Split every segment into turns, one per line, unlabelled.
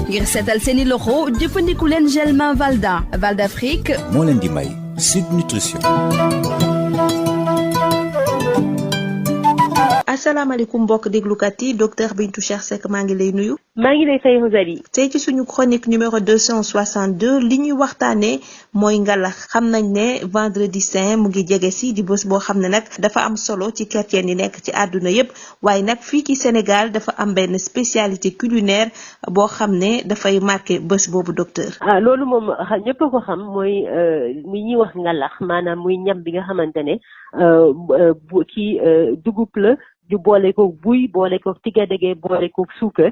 ngir seetal seeni loxo jëfandiku leen gel main Valda Val d'Afrique
moo leen di may Sud Nutrition.
asalaamaaleykum mbokk déglukat yi docteur Bintou Cheikh Seck maa ngi lay nuyu.
maa ngi lay fay Rosalie.
tey ci suñu chronique numéro 262 li ñuy waxtaanee mooy ngalax xam nañ ne vendredi saint mu ngi jege si di bés boo xam ne nag dafa am solo ci chrétien yi nekk ci àdduna yépp waaye nag fii ci Sénégal dafa am benn spécialité culinaire boo xam ne dafay marqué bés boobu docteur.
Loolu moom ñëpp a ko xam mooy mi ñuy wax ngalax maanaam muy ñam bi nga xamante ne dugub la ju boole ko buy boole ko tigadege boole ko suukar.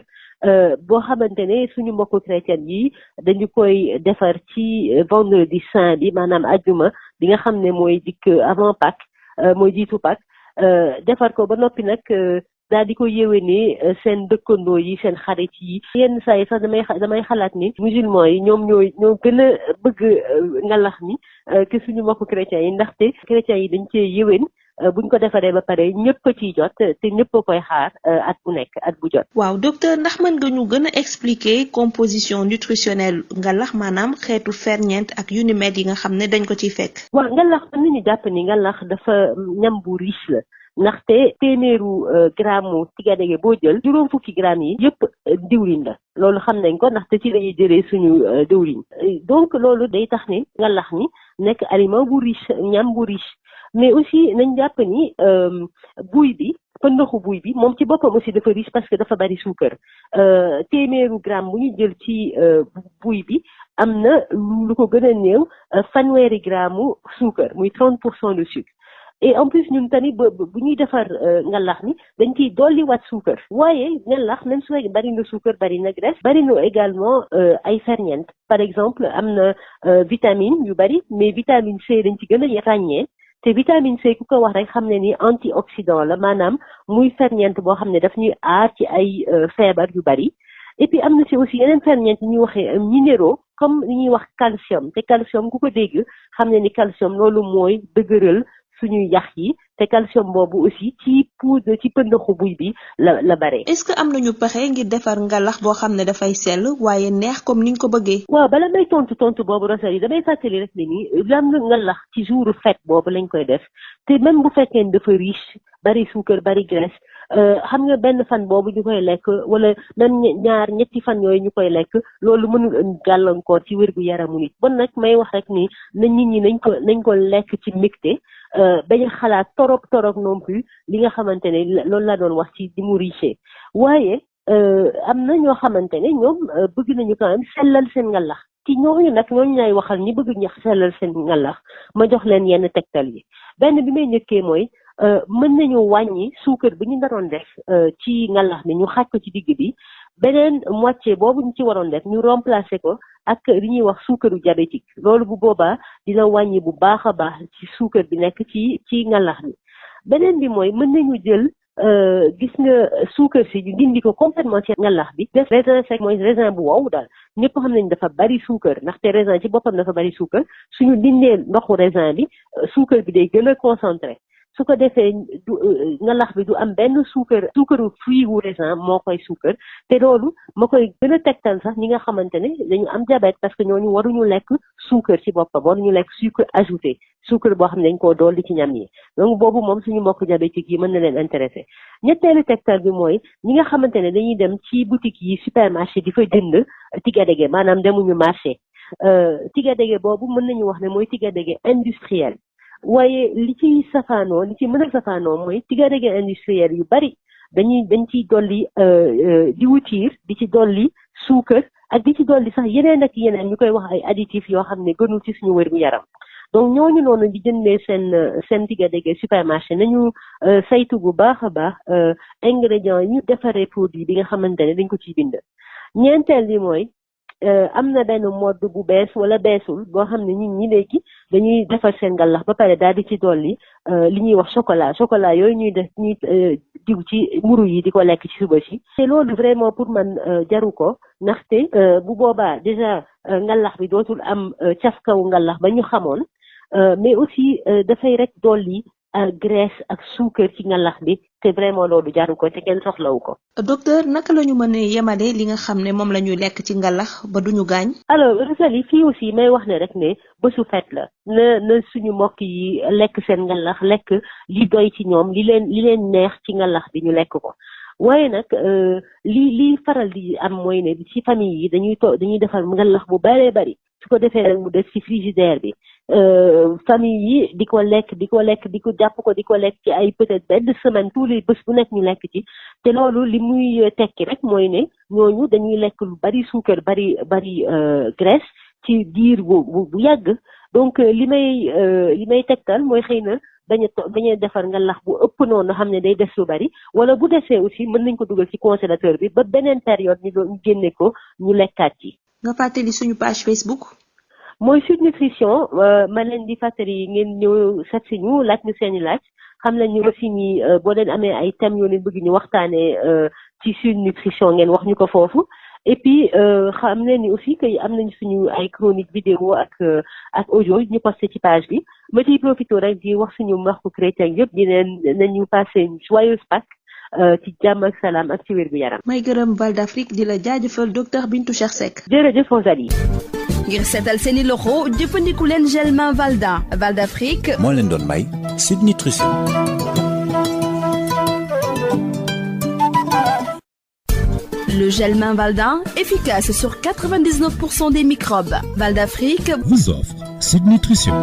Boo xamante ne suñu mbokku chrétien yi dañu koy defar ci vendredi saint bi maanaam ajjuma bi nga xam ne mooy dikk avant Pâques mooy jiitu Pâques defar ko ba noppi nag daal di ko yéwénee seen dëkkandoo yi seen xarit yi. yenn saa yi sax damay xalaat ni musulman yi ñoo gën a bëgg ngalax mi que suñu mbokku chrétien yi ndaxte chrétien yi dañ cee yéwén. buñ ko defaree ba pare ñëpp ko ciy jot te ñëpp ko koy xaar at bu jot.
waaw docteur ndax mën nga ñu gën a expliquer composition nutritionnelle ngalax maanaam xeetu ferñeent ak yu ni mel yi nga xam ne dañ ko ciy fekk.
waaw ngalax mën nañu jàpp ni ngalax dafa ñam bu riche la ndaxte téeméeru gramme tigadege boo jël juróom fukki gramme yi yëpp diwlin la loolu xam nañ ko ndaxte ci lañuy jëlee suñu diwlin donc loolu day tax ni ngalax mi nekk aliment bu riche ñam bu riche. mais aussi nañ jàpp ni buy bi pëndaxu buy bi moom ci boppam aussi dafa riche parce que dafa bari suukar téeméeru gramme bu ñu jël ci buy bi am na lu ko gën a néew fanweeri gramme suukar muy 30% de sucre et en plus ñun tamit bu ñuy defar ngalax mi dañ ciy dolliwaat suukar waaye ngalax même su fekkee bari na suukar bari na graisse bari na également ay ferñeent par exemple am na vitamine yu bari mais vitamine C dañ ci gën a ràññee. te vitamine C ku ko wax rek xam ne ni antioxydant la maanaam muy ferñeent boo xam ne daf ñuy aar ci ay feebar yu bari et puis am na ci aussi yeneen ferñeent yi ñuy waxee minéraux comme li ñuy wax calcium te calcium ku ko dégg xam ne ni calcium loolu mooy dëgëral suñuy yax yi te calcium boobu aussi ci poudre ci pëndaxu buy bi la bare.
est-ce que am nañu pexe ngir defar ngalax boo xam ne dafay sell waaye neex comme niñ ko bëggee.
waaw bala may tontu boobu Rosalie damay fàttali rek ne ni am na ngalax ci jour fête boobu lañ koy def te même bu fekkee dafa riche bari suukar bari graisse xam nga benn fan boobu ñu koy lekk wala même ñetti fan yooyu ñu koy lekk loolu mënul gàllankoor ci wér gu yaramu nit bon nag may wax rek ni na nit ñi nañ ko lekk ci mbégte bañ a xalaat torop non plus li nga xamante ne loolu laa doon wax ci di mu riche waaye am na ñoo xamante ne ñoom bëgg nañu quand même sellal seen ngalax ci ñooñu ñaay waxal ñi bëgg ñu sellal seen ngalax ma jox leen yenn tegtal yi benn bi may njëkkee mooy mën nañu wàññi suukar bi ñu naroon def ci ngalax bi ñu xaaj ko ci digg bi beneen moitié boobu ñu ci waroon def ñu remplacer ko ak li ñuy wax suukaru diabétique loolu bu boobaa dina wàññi bu baax a baax ci suukar bi nekk ci ngalax bi beneen bi mooy mën nañu jël gis nga suukar si ñu dindi ko complètement ci ngalax bi def raisin sec mooy raisin bu wow daal ñëpp xam nañ dafa bari suukar ndaxte raisin ci boppam dafa bari suukar suñu dindee ndoxu raisin bi suukar bi day gën a concentré su ko defee ngalax bi du am benn suukaru fruit wu raisin moo koy suukar te loolu ma koy gën a tegtal sax ñi nga xamante ne dañu am diabète parce que ñooñu waruñu lekk suukar ci boppam waruñu lekk sucre ajouté suukar boo xam ne dañ koo dolli ci ñam yi donc boobu moom suñu mbokk diabétique yi mën na leen intéressé ñetteelu tegtal bi mooy ñi nga xamante ne dañuy dem ci boutique yi supermarché di fa jënd tigadege maanaam demuñu marché tigadege boobu mën nañu wax ne mooy tigadege industriel waaye li ci mën a safaanoo mooy tigadege industriel yu bari dañ ciy dolli diwtiir di ci dolli suukar ak di ci dolli sax yeneen ak yeneen ñu koy wax ay additifs yoo xam ne gënul ci suñu wér gu yaram donc ñooñu noonu di jëndee seen tigadege supermarché nañu saytu bu baax a baax ingrédients yi ñu defaree produit bi nga xamante ne dañ ko ciy bind ñeenteel bi mooy am na benn mode bu bees wala beesul boo xam ne nit ñi léegi dañuy defar seen ngalax ba pare daal di ci dolli li ñuy wax chocolat yooyu ñuy diw ci mburu yi di ko lekk ci suba si te loolu vraiment pour man jaru ko ndaxte bu boobaa déjà ngalax bi dootul am cafkawu ngalax ba ñu xamoon mais aussi dafay rek dolli graisse ak suukar ci ngalax bi te vraiment loolu jaru ko te kenn soxlawu ko.
docteur naka la ñu mën a yemale li nga xam ne moom la ñuy lekk ci ngalax ba duñu gaañ.
alors Rosalie fii aussi may wax ne rek ne bésu fête la na suñu mbokk yi lekk seen ngalax lekk li doy ci ñoom li leen neex ci ngalax bi ñu lekk ko waaye nag li faral di am mooy ne ci famille yi dañuy defar ngalax bu bëree bëri su ko defee rek mu des ci frigidaire bi famille yi di ko lekk ci ay peut-être benn semaine tous les bés bu nekk ñu lekk ci te loolu li muy tekki rek mooy ne ñooñu dañuy lekk lu bari suukar bari graisse ci diir bu yàgg donc li may tegtal mooy xëy na bañ a defar ngalax bu ëpp noonu xam ne day des lu bari wala bu desee aussi mën nañ ko dugal ci congélateur bi ba beneen période ñu génne ko ñu lekkaat ci.
nga fàttali suñu page Facebook.
mooy Sud Nutrition ma leen di fàttali ngeen ñëw seet si ñu laaj ñu seeni laaj xam nañ ñu aussi ni boo leen amee ay thèmes yoo leen bëgg ñu waxtaanee ci Sud Nutrition ngeen wax ñu ko foofu et puis xam nañ ni aussi que am nañ suñu ay chronique vidéo ak audio ñu posté ci page bi ma ciy profité rek di wax suñu mbokku chrétien yëpp di leen nañu passé une joyeuse Pâques ci jàmm ak salaam ak ci wér gu yaram.
may gërëm Val d'Afrique di la jaajëfal docteur Bintou Cheikh Seck.
jërëjëf Rosalie.
ngir seetal seeni loxo jëfandiku leen gel main Valda Val d'Afrique
moo leen doon may Sud Nutrition.
Le gel main Valda, efficace sur 99% des microbes. Val d'Afrique
vous offre Sud Nutrition.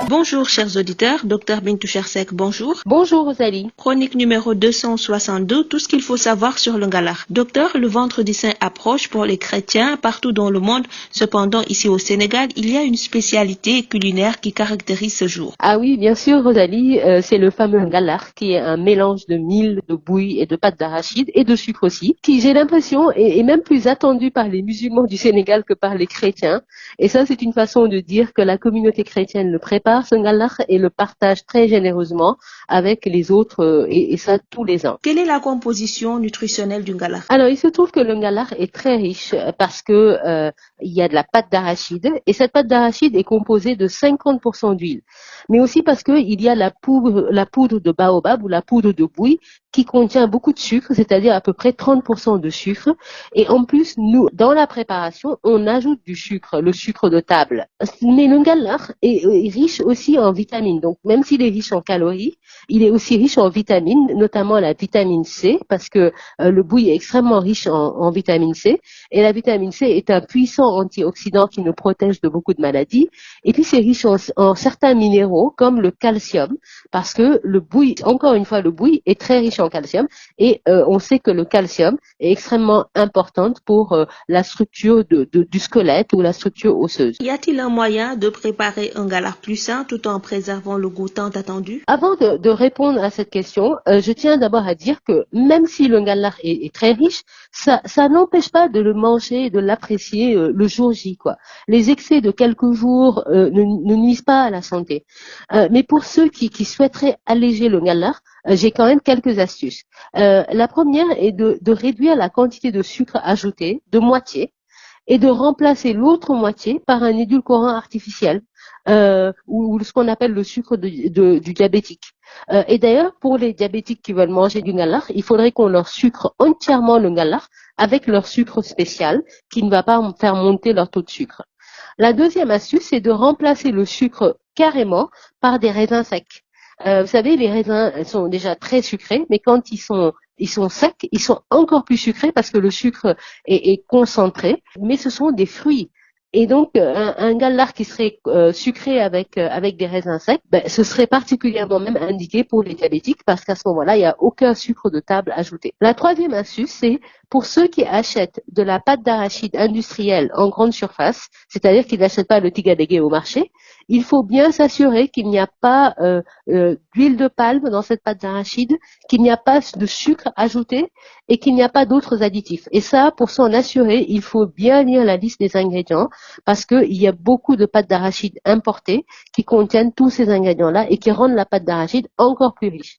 Bonjour chers auditeurs, docteur Bintou Cheikh Seck, bonjour.
Bonjour Rosalie.
Chronique numéro 262, tout ce qu'il faut savoir sur le ngalax. Docteur, le vendredi saint approche pour les chrétiens partout dans le monde. Cependant, ici au Sénégal, il y a une spécialité culinaire qui caractérise ce jour.
Ah oui, bien sûr Rosalie, c'est le fameux ngalax qui est un mélange de mil, de bouillie et de pâte d'arachide et de sucre aussi, qui j'ai l'impression est même plus attendu par les musulmans du Sénégal que par les chrétiens. Et ça, c'est une façon de dire que la communauté chrétienne le prépare ce ngalax et le partage très généreusement avec les autres et ça tous les ans.
Quelle est la composition nutritionnelle du ngalax?
Alors, il se trouve que le ngalax est très riche parce que il y a de la pâte d'arachide et cette pâte d'arachide est composée de 50% d'huile. Mais aussi parce que il y a la poudre de baobab ou la poudre de bouille qui contient beaucoup de sucre, c'est-à-dire à peu près 30% de sucre. Et en plus, nous, dans la préparation, on ajoute du sucre, le sucre de table. Mais le ngalax est riche aussi en vitamines. Donc, même s'il est riche en calories, il est aussi riche en vitamines, notamment la vitamine C, parce que le bouilli est extrêmement riche en vitamine C. Et la vitamine C est un puissant antioxydant qui nous protège de beaucoup de maladies. Et puis, c'est riche en certains minéraux, comme le calcium, parce que le bouilli, encore une fois, le bouilli est très riche en calcium et on sait que le calcium est extrêmement important pour la structure du squelette ou la structure osseuse.
Y a-t-il un moyen de préparer un ngalax plus sain tout en préservant le goût tant attendu?
Avant de répondre à cette question, je tiens d'abord à dire que même si le ngalax est très riche, ça n'empêche pas de le manger et de l'apprécier le jour J, quoi. Les excès de quelques jours ne nuisent pas à la santé. Mais pour ceux qui souhaiteraient alléger le ngalax, j'ai quand même quelques astuces. La première est de réduire la quantité de sucre ajouté de moitié et de remplacer l'autre moitié par un édulcorant artificiel ou ce qu'on appelle le sucre du diabétique. Et d'ailleurs, pour les diabétiques qui veulent manger du ngalax, il faudrait qu'on leur sucre entièrement le ngalax avec leur sucre spécial qui ne va pas faire monter leur taux de sucre. La deuxième astuce, c'est de remplacer le sucre carrément par des raisins secs. Vous savez, les raisins sont déjà très sucrés, mais quand ils sont secs, ils sont encore plus sucrés parce que le sucre est concentré, mais ce sont des fruits. Et donc, un ngalax qui serait sucré avec des raisins secs, ce serait particulièrement même indiqué pour les diabétiques parce qu'à ce moment-là, il n'y a aucun sucre de table ajouté. La troisième astuce, c'est pour ceux qui achètent de la pâte d'arachide industrielle en grande surface, c'est-à-dire qu'ils n'achètent pas le tigadégué au marché, il faut bien s'assurer qu'il n'y a pas d'huile de palme dans cette pâte d'arachide, qu'il n'y a pas de sucre ajouté et qu'il n'y a pas d'autres additifs. Et ça, pour s'en assurer, il faut bien lire la liste des ingrédients parce qu'il y a beaucoup de pâtes d'arachide importées qui contiennent tous ces ingrédients-là et qui rendent la pâte d'arachide encore plus riche.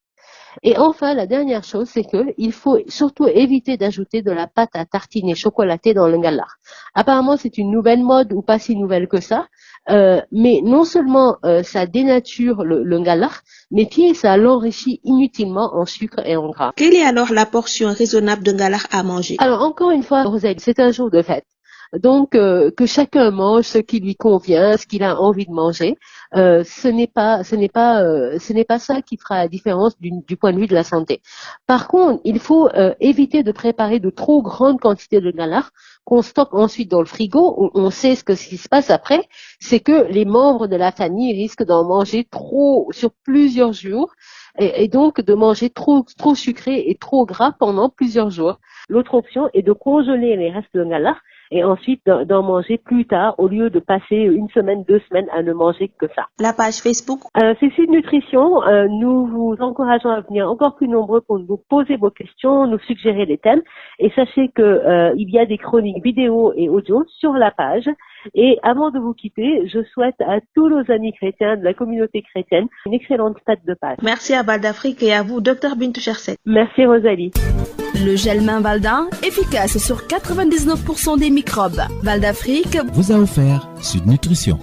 Et enfin, la dernière chose, c'est que il faut surtout éviter d'ajouter de la pâte à tartiner chocolatée dans le ngalax. Apparemment, c'est une nouvelle mode ou pas si nouvelle que ça, Mais non seulement ça dénature le ngalar, mais puis ça l'enrichit inutilement en sucre et en gras.
Quelle est alors la portion raisonnable de ngalar à manger?
Alors encore une fois, Rosalie, c'est un jour de fête. Donc que chacun mange ce qui lui convient, ce qu'il a envie de manger. Ce n'est pas ça qui fera la différence du point de vue de la santé. Par contre, il faut éviter de préparer de trop grandes quantités de ngalar qu'on stocke ensuite dans le frigo. On sait ce qui se passe après, c'est que les membres de la famille risquent d'en manger trop sur plusieurs jours. Et donc de manger trop sucré et trop gras pendant plusieurs jours. L'autre option est de congeler les restes de ngalar et ensuite d'en manger plus tard au lieu de passer 1 semaine, 2 semaines à ne manger que ça.
La page Facebook?
C'est Sud Nutrition. Nous vous encourageons à venir encore plus nombreux pour nous poser vos questions, nous suggérer des thèmes. Et sachez que il y a des chroniques vidéo et audio sur la page. Et avant de vous quitter, je souhaite à tous nos amis chrétiens de la communauté chrétienne une excellente fête de Pâques.
Merci à Val d'Afrique et à vous, Dr Bintou Chersek.
Merci Rosalie.
Le gel main Valda, efficace sur 99% des microbes. Val d'Afrique
vous a offert Sud Nutrition.